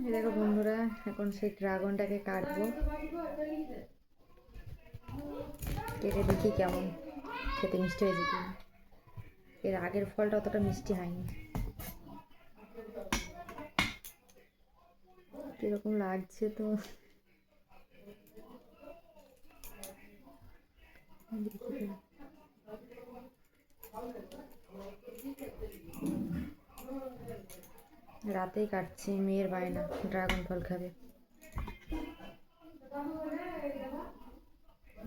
এই দেখো বন্ধুরা, এখন সেই ড্রাগনটাকে কাটবো। কেটে দেখি কেমন খেতে মিষ্টি হয়েছে কিনা। এর আগের ফলটা অতটা মিষ্টি হয়নি। কিরকম লাগছে তো রাতেই কাটছি, মেয়ের বায়না ড্রাগন ফল খাবে।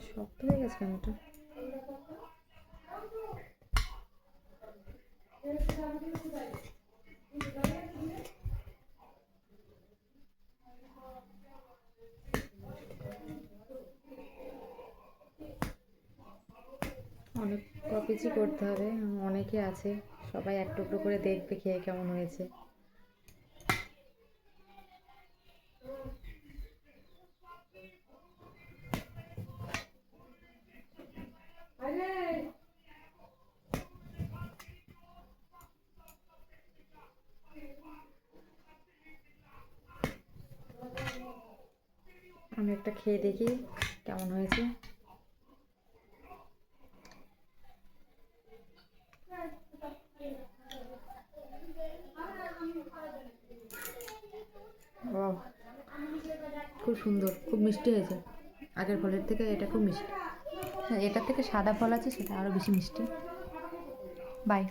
শক্ত হয়ে গেছে কেন এটা? অনেক কপিচি করতে হবে, অনেকে আছে, সবাই এক টুকরো করে দেখবে খেয়ে কেমন হয়েছে। আমি একটা খেয়ে দেখি কেমন হয়েছে। ও, খুব সুন্দর, খুব মিষ্টি হয়েছে। আগের ফলের থেকে এটা খুব মিষ্টি। এটার থেকে সাদা ফল আছে, সেটা আরও বেশি মিষ্টি। বাই।